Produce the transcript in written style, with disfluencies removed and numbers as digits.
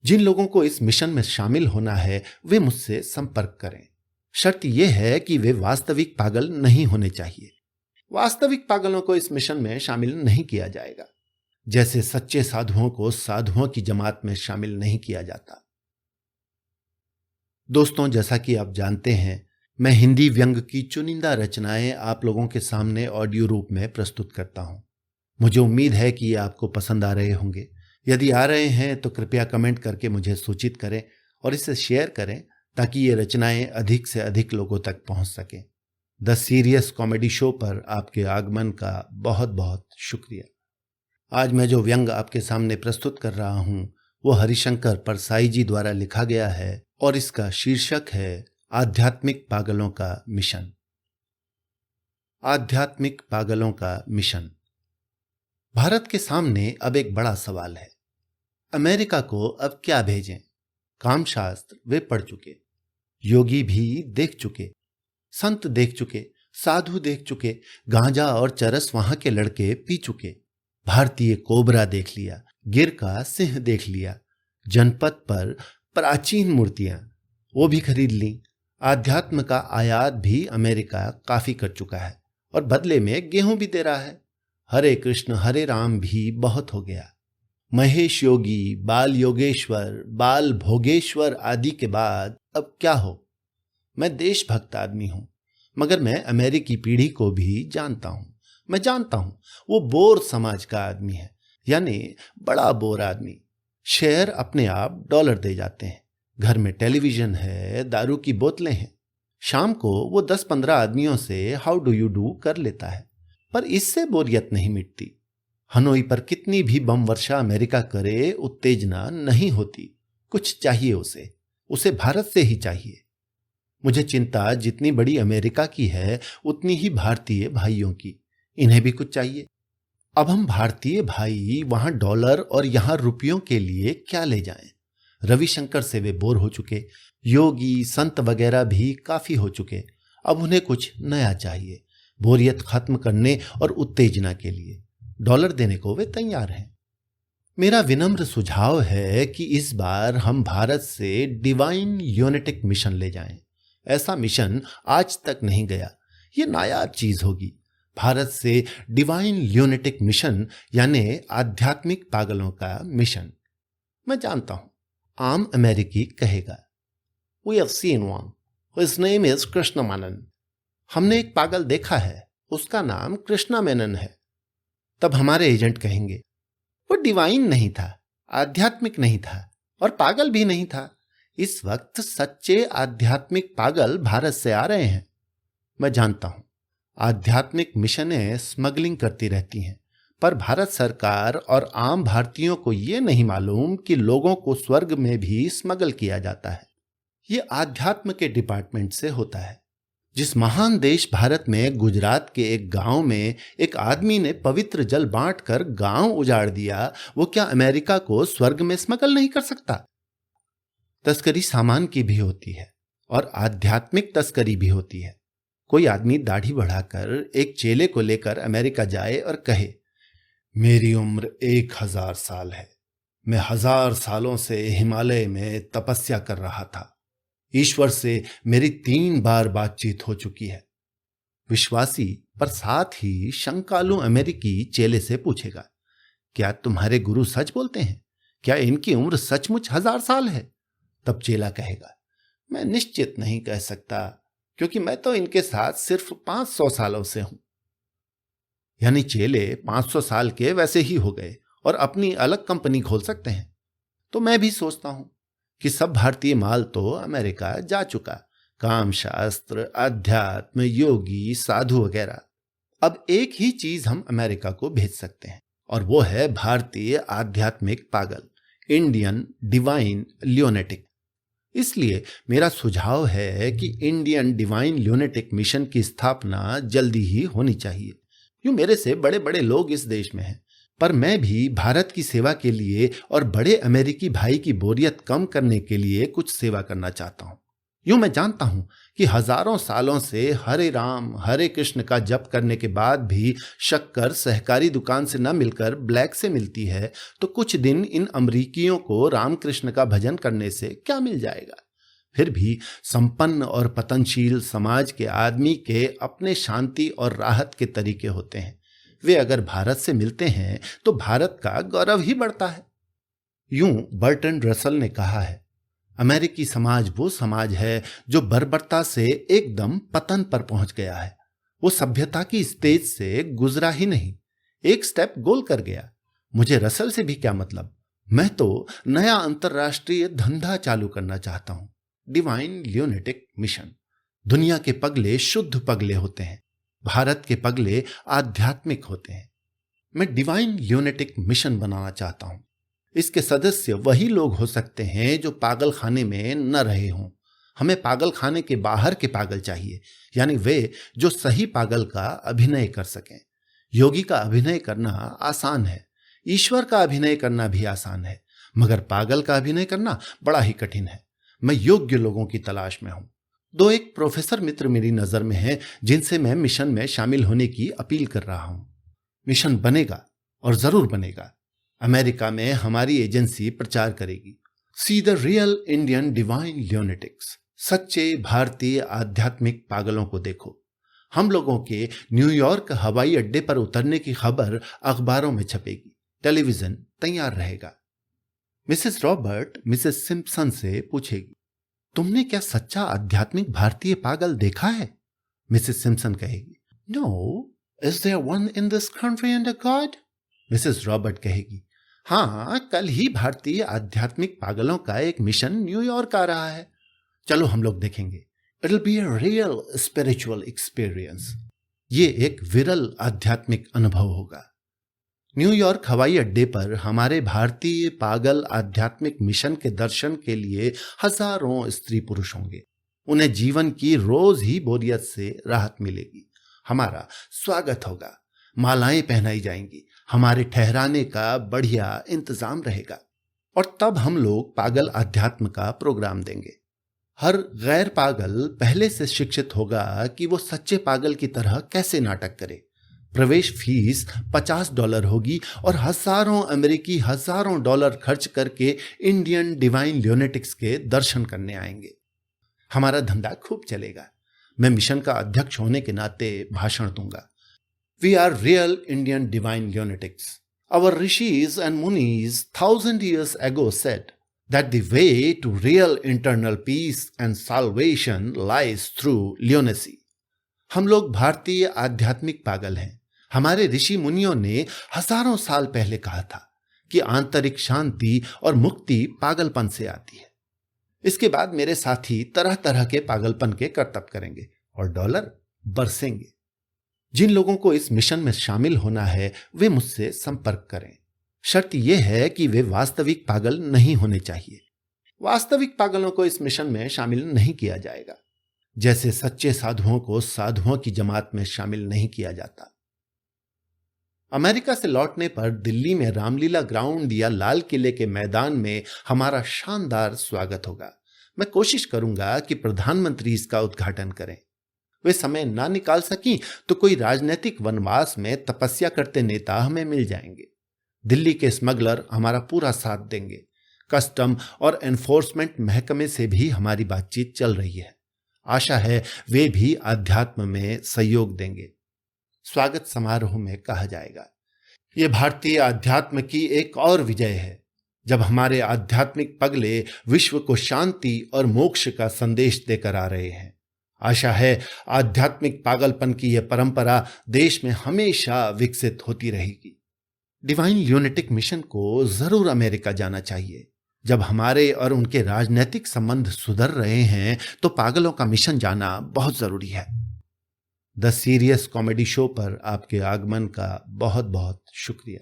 जिन लोगों को इस मिशन में शामिल होना है वे मुझसे संपर्क करें। शर्त यह है कि वे वास्तविक पागल नहीं होने चाहिए। वास्तविक पागलों को इस मिशन में शामिल नहीं किया जाएगा, जैसे सच्चे साधुओं को साधुओं की जमात में शामिल नहीं किया जाता। दोस्तों, जैसा कि आप जानते हैं, मैं हिंदी व्यंग की चुनिंदा रचनाएं आप लोगों के सामने ऑडियो रूप में प्रस्तुत करता हूं। मुझे उम्मीद है कि ये आपको पसंद आ रहे होंगे। यदि आ रहे हैं तो कृपया कमेंट करके मुझे सूचित करें और इसे शेयर करें ताकि ये रचनाएं अधिक से अधिक लोगों तक पहुंच सकें। द सीरियस कॉमेडी शो पर आपके आगमन का बहुत बहुत शुक्रिया। आज मैं जो व्यंग आपके सामने प्रस्तुत कर रहा हूं वो हरिशंकर परसाई जी द्वारा लिखा गया है और इसका शीर्षक है आध्यात्मिक पागलों का मिशन। आध्यात्मिक पागलों का मिशन। भारत के सामने अब एक बड़ा सवाल है। अमेरिका को अब क्या भेजें? कामशास्त्र वे पढ़ चुके, योगी भी देख चुके, संत देख चुके, साधु देख चुके, गांजा और चरस वहां के लड़के पी चुके। भारतीय कोबरा देख लिया, गिर का सिंह देख लिया, जनपद पर प्राचीन मूर्तियां वो भी खरीद ली। आध्यात्म का आयात भी अमेरिका काफी कर चुका है और बदले में गेहूं भी दे रहा है। हरे कृष्ण हरे राम भी बहुत हो गया। महेश योगी, बाल योगेश्वर, बाल भोगेश्वर आदि के बाद अब क्या हो? मैं देशभक्त आदमी हूं, मगर मैं अमेरिकी पीढ़ी को भी जानता हूं। मैं जानता हूं वो बोर समाज का आदमी है, यानी बड़ा बोर आदमी। शेयर अपने आप डॉलर दे जाते हैं, घर में टेलीविजन है, दारू की बोतलें हैं। शाम को वो 10-15 आदमियों से हाउ डू यू डू कर लेता है, पर इससे बोरियत नहीं मिटती। हनोई पर कितनी भी बम वर्षा अमेरिका करे, उत्तेजना नहीं होती। कुछ चाहिए उसे भारत से ही चाहिए। मुझे चिंता जितनी बड़ी अमेरिका की है उतनी ही भारतीय भाइयों की। इन्हें भी कुछ चाहिए। अब हम भारतीय भाई वहां डॉलर और यहां रुपयों के लिए क्या ले जाएं? रविशंकर से वे बोर हो चुके, योगी संत वगैरह भी काफी हो चुके। अब उन्हें कुछ नया चाहिए, बोरियत खत्म करने और उत्तेजना के लिए। डॉलर देने को वे तैयार हैं। मेरा विनम्र सुझाव है कि इस बार हम भारत से डिवाइन यूनिटिक मिशन ले जाएं। ऐसा मिशन आज तक नहीं गया, ये नायाब चीज होगी। भारत से डिवाइन यूनिटिक मिशन यानी आध्यात्मिक पागलों का मिशन। मैं जानता हूं आम अमेरिकी कहेगा, We have seen one. His name is Krishna Menon. हमने एक पागल देखा है, उसका नाम कृष्णा मेनन है। तब हमारे एजेंट कहेंगे, वो डिवाइन नहीं था, आध्यात्मिक नहीं था और पागल भी नहीं था। इस वक्त सच्चे आध्यात्मिक पागल भारत से आ रहे हैं। मैं जानता हूं आध्यात्मिक मिशनें स्मगलिंग करती रहती हैं, पर भारत सरकार और आम भारतीयों को यह नहीं मालूम कि लोगों को स्वर्ग में भी स्मगल किया जाता है। ये आध्यात्म के डिपार्टमेंट से होता है। जिस महान देश भारत में गुजरात के एक गांव में एक आदमी ने पवित्र जल बांटकर गांव उजाड़ दिया, वो क्या अमेरिका को स्वर्ग में स्मगल नहीं कर सकता? तस्करी सामान की भी होती है और आध्यात्मिक तस्करी भी होती है। कोई आदमी दाढ़ी बढ़ाकर एक चेले को लेकर अमेरिका जाए और कहे, मेरी उम्र 1000 साल है, मैं 1000 सालों से हिमालय में तपस्या कर रहा था, ईश्वर से मेरी 3 बार बातचीत हो चुकी है। विश्वासी पर साथ ही शंकालु अमेरिकी चेले से पूछेगा, क्या तुम्हारे गुरु सच बोलते हैं? क्या इनकी उम्र सचमुच 1000 साल है? तब चेला कहेगा, मैं निश्चित नहीं कह सकता, क्योंकि मैं तो इनके साथ सिर्फ 500 सालों से हूं। यानी चेले 500 साल के वैसे ही हो गए और अपनी अलग कंपनी खोल सकते हैं। तो मैं भी सोचता हूं कि सब भारतीय माल तो अमेरिका जा चुका, कामशास्त्र, अध्यात्म, योगी, साधु वगैरह। अब एक ही चीज हम अमेरिका को भेज सकते हैं और वो है भारतीय आध्यात्मिक पागल, इंडियन डिवाइन ल्यूनेटिक। इसलिए मेरा सुझाव है कि इंडियन डिवाइन ल्यूनेटिक मिशन की स्थापना जल्दी ही होनी चाहिए। यूं मेरे से बड़े बड़े लोग इस देश में हैं, पर मैं भी भारत की सेवा के लिए और बड़े अमेरिकी भाई की बोरियत कम करने के लिए कुछ सेवा करना चाहता हूं। यूं मैं जानता हूं कि हजारों सालों से हरे राम हरे कृष्ण का जप करने के बाद भी शक्कर सहकारी दुकान से न मिलकर ब्लैक से मिलती है, तो कुछ दिन इन अमरीकियों को रामकृष्ण का भजन करने से क्या मिल जाएगा। फिर भी संपन्न और पतनशील समाज के आदमी के अपने शांति और राहत के तरीके होते हैं। वे अगर भारत से मिलते हैं तो भारत का गौरव ही बढ़ता है। यूं बर्टन रसल ने कहा है, अमेरिकी समाज वो समाज है जो बर्बरता से एकदम पतन पर पहुंच गया है। वो सभ्यता की स्टेज से गुजरा ही नहीं, एक स्टेप गोल कर गया। मुझे रसल से भी क्या मतलब, मैं तो नया अंतरराष्ट्रीय धंधा चालू करना चाहता हूं, डिवाइन ल्यूनेटिक मिशन। दुनिया के पगले शुद्ध पगले होते हैं, भारत के पगले आध्यात्मिक होते हैं। मैं डिवाइन ल्यूनेटिक मिशन बनाना चाहता हूं। इसके सदस्य वही लोग हो सकते हैं जो पागल खाने में न रहे हों। हमें पागल खाने के बाहर के पागल चाहिए, यानी वे जो सही पागल का अभिनय कर सकें। योगी का अभिनय करना आसान है, ईश्वर का अभिनय करना भी आसान है, मगर पागल का अभिनय करना बड़ा ही कठिन है। मैं योग्य लोगों की तलाश में हूं। 2-1 प्रोफेसर मित्र मेरी नजर में हैं, जिनसे मैं मिशन में शामिल होने की अपील कर रहा हूं। मिशन बनेगा और जरूर बनेगा। अमेरिका में हमारी एजेंसी प्रचार करेगी, see the real Indian divine lunatics. सच्चे भारतीय आध्यात्मिक पागलों को देखो। हम लोगों के न्यूयॉर्क हवाई अड्डे पर उतरने की खबर अखबारों में छपेगी, टेलीविजन तैयार रहेगा। मिसेस रॉबर्ट मिसेस सिम्पसन से पूछेगी, तुमने क्या सच्चा आध्यात्मिक भारतीय पागल देखा है? मिसेस सिम्पसन कहेगी, no, is there one in this country and a god? Mrs Robert कहेगी, हाँ, कल ही भारतीय आध्यात्मिक पागलों का एक मिशन न्यूयॉर्क आ रहा है। चलो हम लोग देखेंगे। It will be a real spiritual experience. ये एक विरल आध्यात्मिक अनुभव होगा। न्यूयॉर्क हवाई अड्डे पर हमारे भारतीय पागल आध्यात्मिक मिशन के दर्शन के लिए हजारों स्त्री पुरुष होंगे। उन्हें जीवन की रोज ही बोरियत से राहत मिलेगी। हमारा स्वागत होगा, मालाएं पहनाई जाएंगी, हमारे ठहराने का बढ़िया इंतजाम रहेगा, और तब हम लोग पागल आध्यात्म का प्रोग्राम देंगे। हर गैर पागल पहले से शिक्षित होगा कि वो सच्चे पागल की तरह कैसे नाटक करे। प्रवेश फीस $50 होगी और हजारों अमेरिकी हजारों डॉलर खर्च करके इंडियन डिवाइन ल्यूनेटिक्स के दर्शन करने आएंगे। हमारा धंधा खूब चलेगा। मैं मिशन का अध्यक्ष होने के नाते भाषण दूंगा। We are real Indian divine lunatics. Our rishis and munis 1000 years ago said that the way to real internal peace and salvation lies through lunacy. हम लोग भारतीय आध्यात्मिक पागल हैं। हमारे ऋषि मुनियों ने हजारों साल पहले कहा था कि आंतरिक शांति और मुक्ति पागलपन से आती है। इसके बाद मेरे साथी तरह तरह के पागलपन के करतब करेंगे और डॉलर बरसेंगे। जिन लोगों को इस मिशन में शामिल होना है वे मुझसे संपर्क करें। शर्त यह है कि वे वास्तविक पागल नहीं होने चाहिए। वास्तविक पागलों को इस मिशन में शामिल नहीं किया जाएगा, जैसे सच्चे साधुओं को साधुओं की जमात में शामिल नहीं किया जाता। अमेरिका से लौटने पर दिल्ली में रामलीला ग्राउंड या लाल किले के मैदान में हमारा शानदार स्वागत होगा। मैं कोशिश करूंगा कि प्रधानमंत्री इसका उद्घाटन करें। वे समय ना निकाल सकी तो कोई राजनीतिक वनवास में तपस्या करते नेता हमें मिल जाएंगे। दिल्ली के स्मगलर हमारा पूरा साथ देंगे। कस्टम और एनफोर्समेंट महकमे से भी हमारी बातचीत चल रही है। आशा है वे भी आध्यात्म में सहयोग देंगे। स्वागत समारोह में कहा जाएगा, ये भारतीय आध्यात्म की एक और विजय है, जब हमारे आध्यात्मिक पगले विश्व को शांति और मोक्ष का संदेश देकर आ रहे हैं। आशा है आध्यात्मिक पागलपन की यह परंपरा देश में हमेशा विकसित होती रहेगी। डिवाइन ल्यूनेटिक मिशन को जरूर अमेरिका जाना चाहिए। जब हमारे और उनके राजनीतिक संबंध सुधर रहे हैं तो पागलों का मिशन जाना बहुत जरूरी है। द सीरियस कॉमेडी शो पर आपके आगमन का बहुत बहुत शुक्रिया।